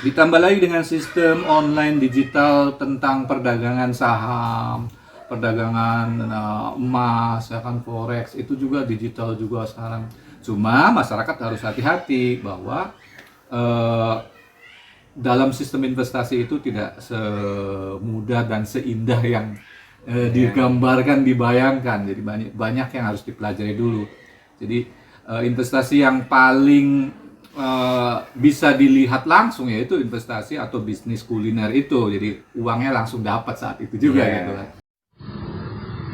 Ditambah lagi dengan sistem online digital tentang perdagangan saham, perdagangan emas, ya kan, forex itu juga digital juga sekarang. Cuma masyarakat harus hati-hati bahwa eh, dalam sistem investasi itu tidak semudah dan seindah yang Ya, digambarkan, dibayangkan. Jadi banyak banyak yang harus dipelajari dulu. Jadi investasi yang paling bisa dilihat langsung yaitu investasi atau bisnis kuliner itu. Jadi uangnya langsung dapat saat itu juga gitu ya. kan.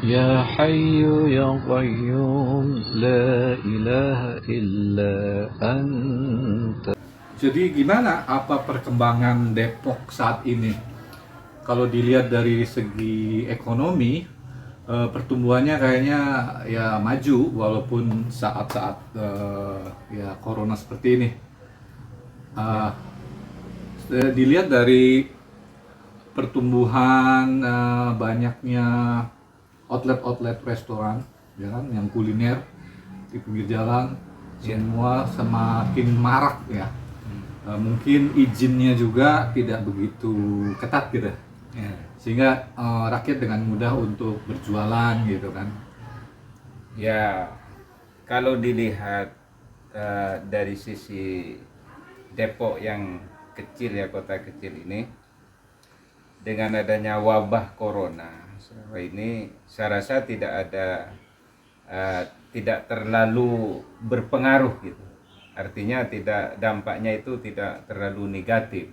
يا حي يا قيوم لا إله إلا أنت. Jadi gimana apa perkembangan Depok saat ini? Kalau dilihat dari segi ekonomi, pertumbuhannya kayaknya ya maju walaupun saat-saat ya corona seperti ini. Eh, Dilihat dari pertumbuhan, banyaknya outlet-outlet restoran, ya kan, yang kuliner di pinggir jalan semua semakin marak ya. Mungkin izinnya juga tidak begitu ketat gitu, Ya. sehingga rakyat dengan mudah untuk berjualan gitu kan. Ya, kalau dilihat dari sisi Depok yang kecil ya, kota kecil ini, dengan adanya wabah corona selama ini, saya rasa tidak terlalu berpengaruh gitu. Artinya dampaknya itu tidak terlalu negatif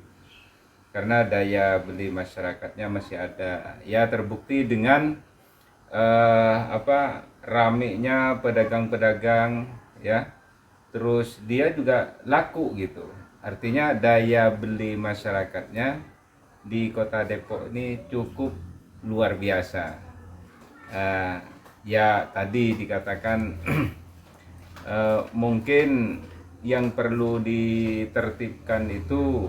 karena daya beli masyarakatnya masih ada. Ya, terbukti dengan ramenya pedagang-pedagang, ya, terus dia juga laku gitu. Artinya daya beli masyarakatnya di kota Depok ini cukup luar biasa. Eh, ya tadi dikatakan mungkin yang perlu ditertibkan itu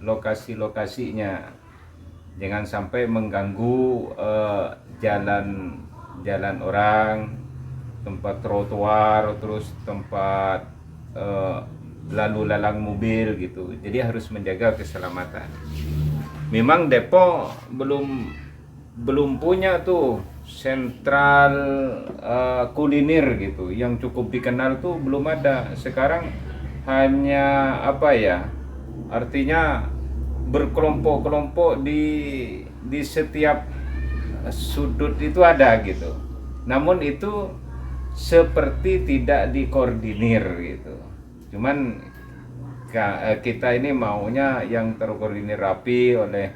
lokasi-lokasinya, jangan sampai mengganggu jalan jalan orang, tempat trotoar, terus tempat lalu lalang mobil gitu. Jadi harus menjaga keselamatan. Memang Depok belum punya tuh sentral kuliner gitu yang cukup dikenal, tuh belum ada. Sekarang hanya apa ya, artinya berkelompok-kelompok di setiap sudut itu ada gitu, namun itu seperti tidak dikoordinir gitu. Cuman kita ini maunya yang terkoordinir rapi oleh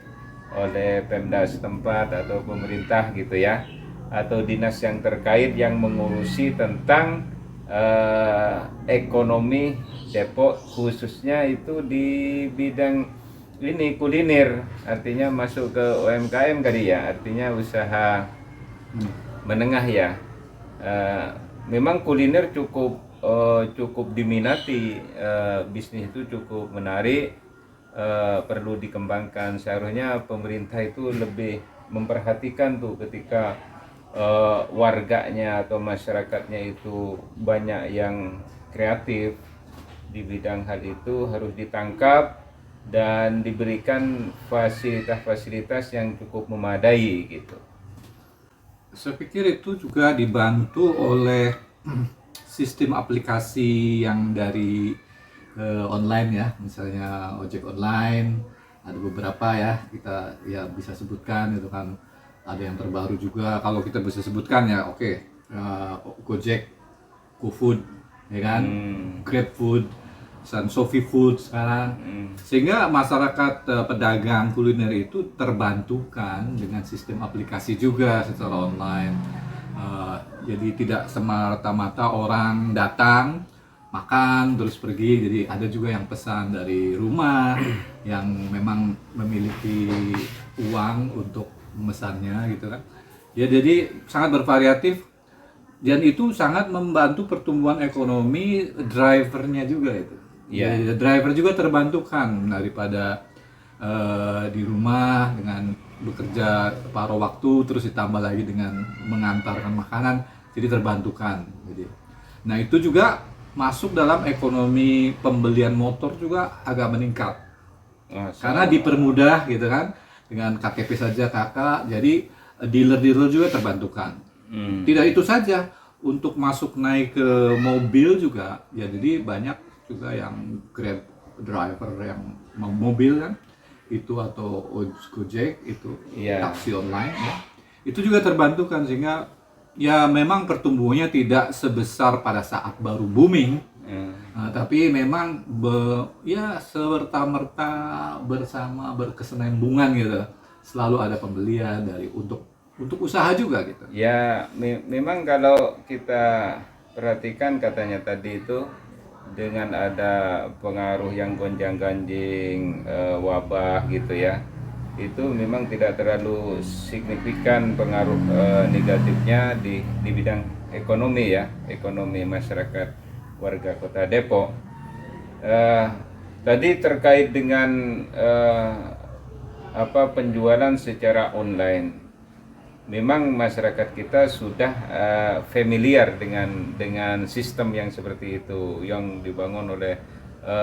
Pemda setempat atau pemerintah gitu ya, atau dinas yang terkait yang mengurusi tentang ekonomi Depok, khususnya itu di bidang ini kuliner, artinya masuk ke UMKM kali ya, artinya usaha menengah ya. Eh, Memang kuliner cukup diminati, bisnis itu cukup menarik, perlu dikembangkan. Seharusnya pemerintah itu lebih memperhatikan tuh ketika warganya atau masyarakatnya itu banyak yang kreatif di bidang hal itu, harus ditangkap dan diberikan fasilitas-fasilitas yang cukup memadai gitu. Saya pikir itu juga dibantu oleh sistem aplikasi yang dari online ya, misalnya ojek online, ada beberapa ya kita ya bisa sebutkan itu kan, ada yang terbaru juga kalau kita bisa sebutkan ya, oke, Gojek, GoFood, ya kan, GrabFood, dan Sofi Food sekarang, sehingga masyarakat pedagang kuliner itu terbantukan dengan sistem aplikasi juga secara online. Jadi tidak semata-mata orang datang makan terus pergi, jadi ada juga yang pesan dari rumah yang memang memiliki uang untuk memesannya gitu kan ya. Jadi sangat bervariatif dan itu sangat membantu pertumbuhan ekonomi drivernya juga itu. Ya. Jadi driver juga terbantukan daripada di rumah dengan bekerja separuh waktu terus ditambah lagi dengan mengantarkan makanan, jadi terbantukan. Jadi, nah itu juga masuk dalam ekonomi pembelian motor juga agak meningkat. Masya Karena Allah. dipermudah gitu kan, dengan KTP saja kakak, jadi dealer-dealer juga terbantukan. Tidak itu saja, untuk masuk naik ke mobil juga, ya jadi banyak juga yang Grab driver yang mau mobil kan, itu atau Gojek itu Iya. taksi online ya, itu juga terbantukan sehingga ya memang pertumbuhannya tidak sebesar pada saat baru booming. Nah, tapi memang ya semerta-merta bersama berkesinambungan gitu, selalu ada pembelian dari untuk usaha juga gitu. Ya, memang kalau kita perhatikan katanya tadi itu dengan ada pengaruh yang gonjang-ganjing wabah gitu ya, itu memang tidak terlalu signifikan pengaruh negatifnya di bidang ekonomi ya, ekonomi masyarakat warga Kota Depok. Eh, Tadi terkait dengan penjualan secara online. Memang masyarakat kita sudah familiar dengan sistem yang seperti itu yang dibangun oleh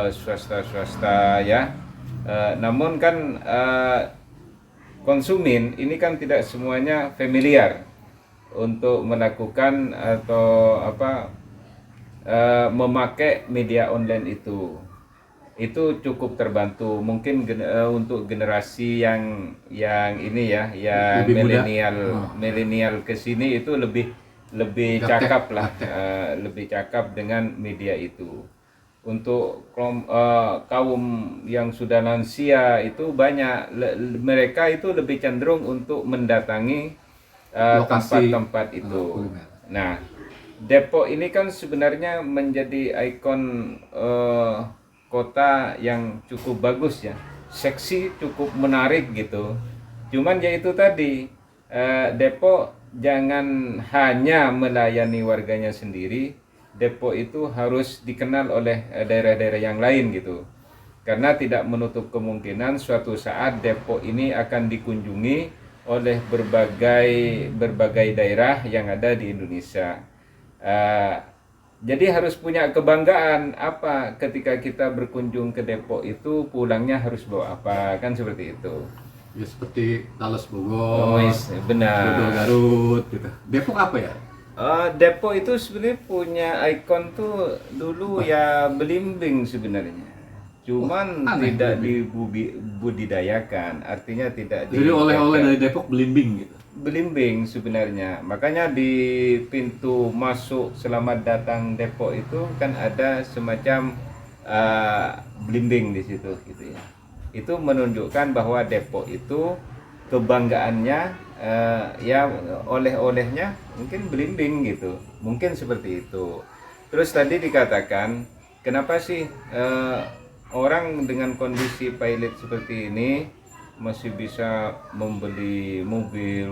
swasta-swasta ya. Namun kan konsumen ini kan tidak semuanya familiar untuk melakukan atau memakai media online itu cukup terbantu mungkin untuk generasi yang ini ya, yang Lebih muda. milenial ke sini itu lebih Gaptek, cakap lah, gaptek. lebih cakap dengan media itu. Untuk kaum yang sudah lansia itu banyak mereka itu lebih cenderung untuk mendatangi Lokasi, tempat-tempat itu. kuliner. Nah, Depok ini kan sebenarnya menjadi ikon kota yang cukup bagus ya, seksi, cukup menarik gitu. Cuman ya itu tadi, Depok jangan hanya melayani warganya sendiri. Depok itu harus dikenal oleh daerah-daerah yang lain gitu. Karena tidak menutup kemungkinan suatu saat Depok ini akan dikunjungi oleh berbagai daerah yang ada di Indonesia. Jadi harus punya kebanggaan apa ketika kita berkunjung ke Depok itu pulangnya harus bawa apa, kan seperti itu. Ya seperti Talas Oh, Bogor, benar. Dodol Garut gitu. Depok apa ya? Depok itu sebenarnya punya ikon tuh dulu ya belimbing sebenarnya. Cuman aneh, tidak belimbing. dibudidayakan, artinya tidak Jadi oleh-oleh dijaga. dari Depok belimbing gitu. Belimbing sebenarnya, makanya di pintu masuk selamat datang Depok itu kan ada semacam belimbing di situ gitu ya. Itu menunjukkan bahwa Depok itu kebanggaannya ya oleh-olehnya mungkin belimbing gitu, mungkin seperti itu. Terus tadi dikatakan kenapa sih orang dengan kondisi pilot seperti ini masih bisa membeli mobil,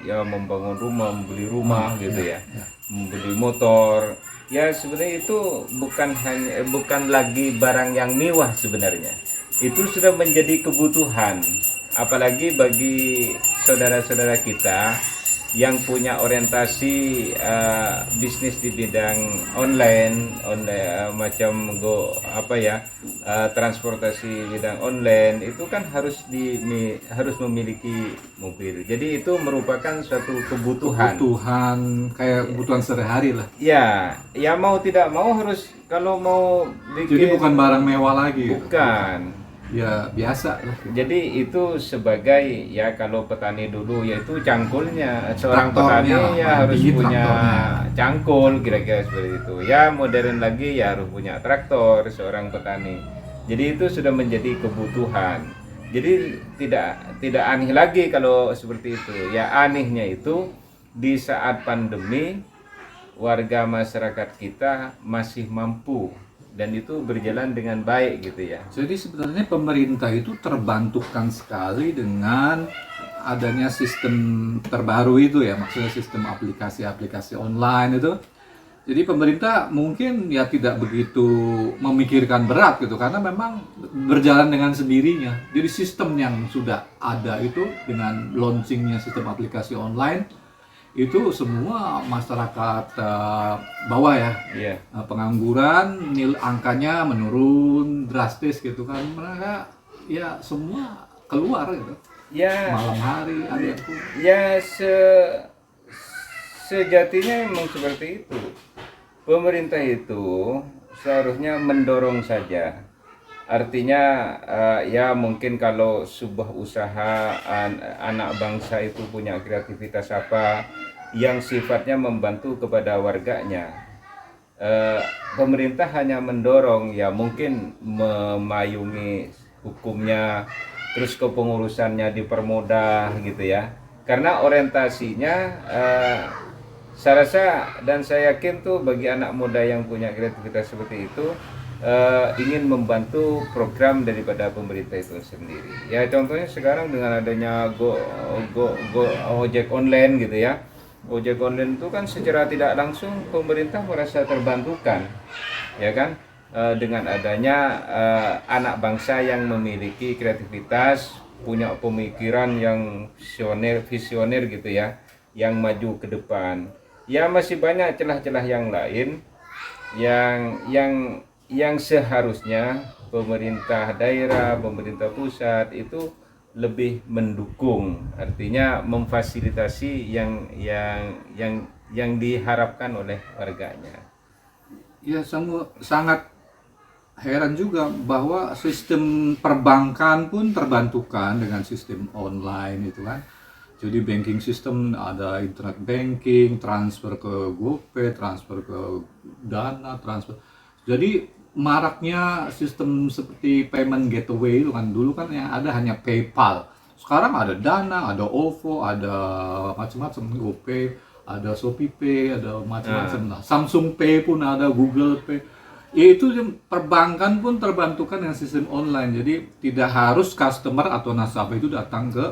membangun rumah, membeli rumah gitu ya, membeli motor. Ya sebenarnya itu bukan lagi barang yang mewah sebenarnya. Itu sudah menjadi kebutuhan, apalagi bagi saudara-saudara kita yang punya orientasi bisnis di bidang online, macam transportasi bidang online itu kan harus memiliki mobil. Jadi itu merupakan suatu kebutuhan. Kebutuhan kayak kebutuhan sehari-hari lah. Ya mau tidak mau harus, kalau mau Jadi bikin, bukan barang mewah lagi gitu. bukan. Ya biasa lah. Jadi itu sebagai ya kalau petani dulu yaitu cangkulnya seorang Traktornya lah, petani ya paling harus tinggi punya traktornya. cangkul kira-kira seperti itu. Ya modern lagi ya harus punya traktor seorang petani. Jadi itu sudah menjadi kebutuhan. Jadi tidak aneh lagi kalau seperti itu. Ya anehnya itu di saat pandemi warga masyarakat kita masih mampu dan itu berjalan dengan baik gitu ya. Jadi sebenarnya pemerintah itu terbantukan sekali dengan adanya sistem terbaru itu ya, maksudnya sistem aplikasi-aplikasi online itu. Jadi pemerintah mungkin ya tidak begitu memikirkan berat gitu, karena memang berjalan dengan sendirinya. Jadi sistem yang sudah ada itu dengan launchingnya sistem aplikasi online itu semua masyarakat bawah ya, Iya. pengangguran angkanya menurun drastis gitu kan, mereka ya semua keluar gitu. Ya, Malam hari ada yang keluar. ya sejatinya memang seperti itu. Pemerintah itu seharusnya mendorong saja. Artinya ya mungkin kalau sebuah usaha anak bangsa itu punya kreativitas apa yang sifatnya membantu kepada warganya, pemerintah hanya mendorong, ya mungkin memayungi hukumnya, terus kepengurusannya dipermudah gitu ya. Karena orientasinya saya rasa dan saya yakin tuh bagi anak muda yang punya kreativitas seperti itu, ingin membantu program daripada pemerintah itu sendiri. Ya contohnya sekarang dengan adanya ojek online gitu ya. Ojek online itu kan secara tidak langsung pemerintah merasa terbantukan, ya kan, dengan adanya anak bangsa yang memiliki kreativitas, punya pemikiran yang visioner gitu ya, yang maju ke depan. Ya masih banyak celah-celah yang lain yang seharusnya pemerintah daerah, pemerintah pusat itu lebih mendukung, artinya memfasilitasi yang diharapkan oleh warganya. Ya sangat heran juga bahwa sistem perbankan pun terbantukan dengan sistem online itu kan. Jadi banking system ada internet banking, transfer ke GoPay, transfer ke Dana, transfer. Jadi maraknya sistem seperti payment gateway itu kan, dulu kan yang ada hanya PayPal. Sekarang ada Dana, ada OVO, ada macam-macam, GoPay, ada ShopeePay, ada macam-macam lah. Samsung Pay pun ada, Google Pay. Ya itu perbankan pun terbantukan dengan sistem online. Jadi tidak harus customer atau nasabah itu datang ke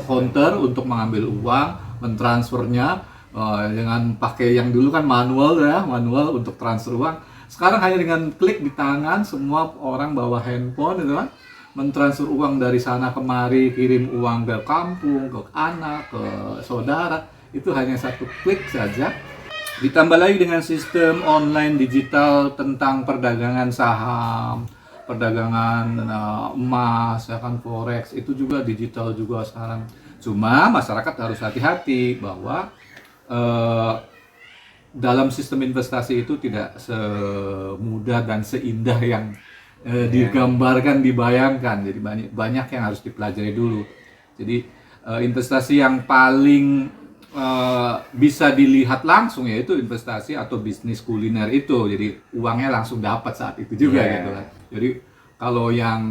counter untuk mengambil uang, mentransfernya dengan pakai yang dulu kan manual ya, manual untuk transfer uang. Sekarang hanya dengan klik di tangan, semua orang bawa handphone gitu kan, mentransfer uang dari sana kemari, kirim uang ke kampung, ke anak, ke saudara, itu hanya satu klik saja. Ditambah lagi dengan sistem online digital tentang perdagangan saham, perdagangan emas, ya kan, forex, itu juga digital juga sekarang. Cuma masyarakat harus hati-hati bahwa dalam sistem investasi itu tidak semudah dan seindah yang digambarkan, dibayangkan. Jadi banyak yang harus dipelajari dulu. Jadi investasi yang paling bisa dilihat langsung yaitu investasi atau bisnis kuliner itu. Jadi uangnya langsung dapat saat itu juga gitu kan. Jadi kalau yang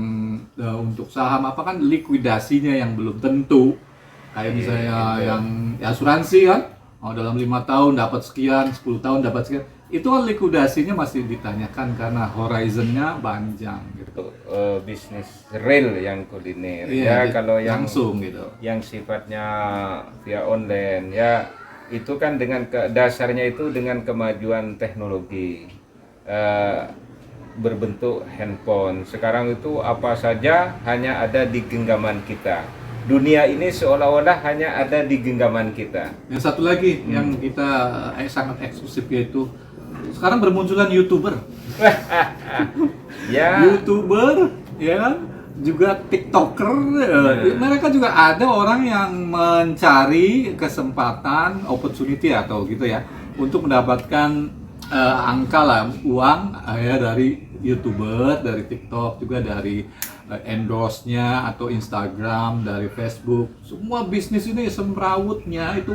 untuk saham apa kan likuidasinya yang belum tentu. Kayak misalnya yang asuransi kan, dalam 5 tahun dapat sekian, 10 tahun dapat sekian. Itu kan likuidasinya masih ditanyakan karena horizonnya panjang gitu. Bisnis real yang kuliner Iya, ya, kalau yang langsung gitu. yang sifatnya via online ya, itu kan dengan dasarnya itu dengan kemajuan teknologi berbentuk handphone. Sekarang itu apa saja hanya ada di genggaman kita. Dunia ini seolah-olah hanya ada di genggaman kita. Yang satu lagi yang kita sangat eksklusif yaitu sekarang bermunculan YouTuber. Ya. YouTuber, ya kan? Juga TikToker. Mereka juga ada orang yang mencari kesempatan, opportunity atau gitu ya, untuk mendapatkan angka lah, uang ya dari YouTuber, dari TikTok, juga dari endorse-nya atau Instagram, dari Facebook. Semua bisnis ini semrawutnya itu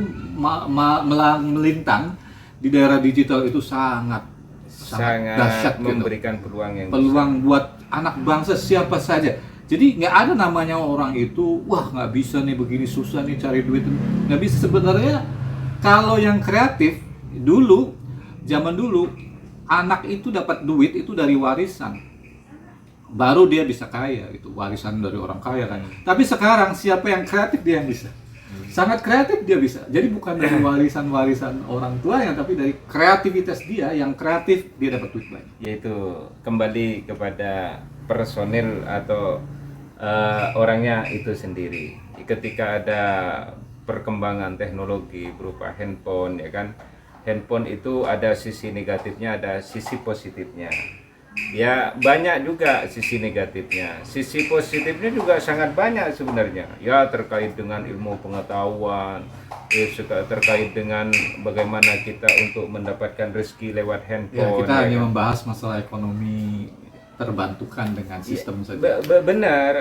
melintang di daerah digital itu sangat dahsyat gitu. Memberikan peluang yang peluang besar buat anak bangsa siapa saja. Jadi nggak ada namanya orang itu wah nggak bisa nih, begini susah nih cari duit, nggak bisa. Sebenarnya kalau yang kreatif dulu, zaman dulu, anak itu dapat duit itu dari warisan, baru dia bisa kaya, itu warisan dari orang kaya kan. Tapi sekarang siapa yang kreatif dia yang bisa, sangat kreatif dia bisa. Jadi bukan dari warisan orang tuanya, tapi dari kreativitas dia yang kreatif dia dapat duit banyak. Yaitu kembali kepada personil atau orangnya itu sendiri. Ketika ada perkembangan teknologi berupa handphone ya kan, handphone itu ada sisi negatifnya, ada sisi positifnya. Ya banyak juga sisi negatifnya. Sisi positifnya juga sangat banyak sebenarnya. Ya terkait dengan ilmu pengetahuan, terkait dengan bagaimana kita untuk mendapatkan rezeki lewat Ya, handphone. kita hanya kan. membahas masalah ekonomi terbantukan dengan sistem saja. Benar.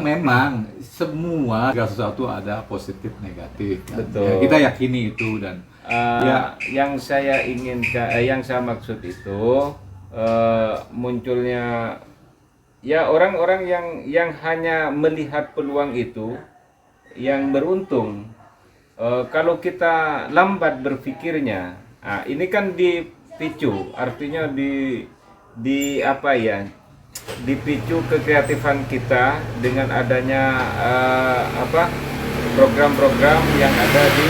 Memang semua segala sesuatu ada positif negatif kan. Betul. Ya, kita yakini itu dan ya yang saya maksud itu munculnya ya orang-orang yang hanya melihat peluang itu yang beruntung. Kalau kita lambat berpikirnya, ini kan dipicu, artinya di apa ya, dipicu kekreatifan kita dengan adanya program-program yang ada di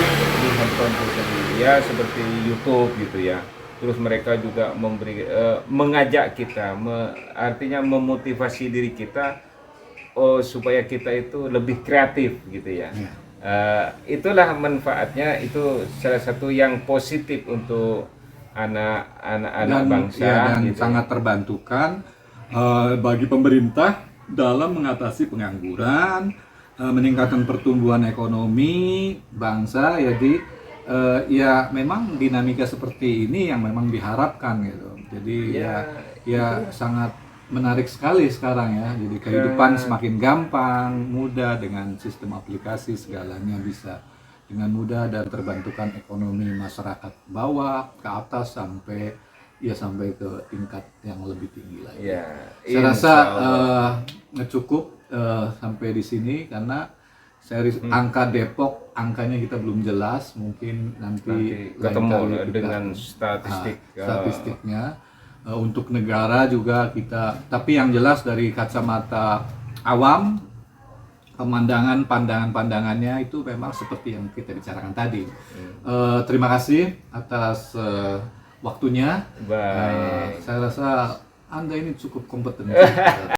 handphone itu sendiri, ya seperti YouTube gitu ya. Terus mereka juga mengajak kita, artinya memotivasi diri kita supaya kita itu lebih kreatif gitu ya. Itulah manfaatnya, itu salah satu yang positif untuk anak-anak bangsa dan gitu. sangat terbantukan bagi pemerintah dalam mengatasi pengangguran, meningkatkan pertumbuhan ekonomi bangsa. Jadi ya memang dinamika seperti ini yang memang diharapkan gitu. Jadi ya sangat menarik sekali sekarang ya. Jadi kehidupan semakin gampang, mudah dengan sistem aplikasi, segalanya bisa dengan mudah dan terbantukan ekonomi masyarakat bawah ke atas sampai ke tingkat yang lebih tinggi lagi. Ya, Saya rasa cukup sampai di sini karena angka Depok, angkanya kita belum jelas, mungkin nanti ketemu lain kali kita, dengan statistiknya. Untuk negara juga kita, tapi yang jelas dari kacamata awam, pandangannya itu memang seperti yang kita bicarakan tadi. Terima kasih atas waktunya. Baik. Saya rasa Anda ini cukup kompeten.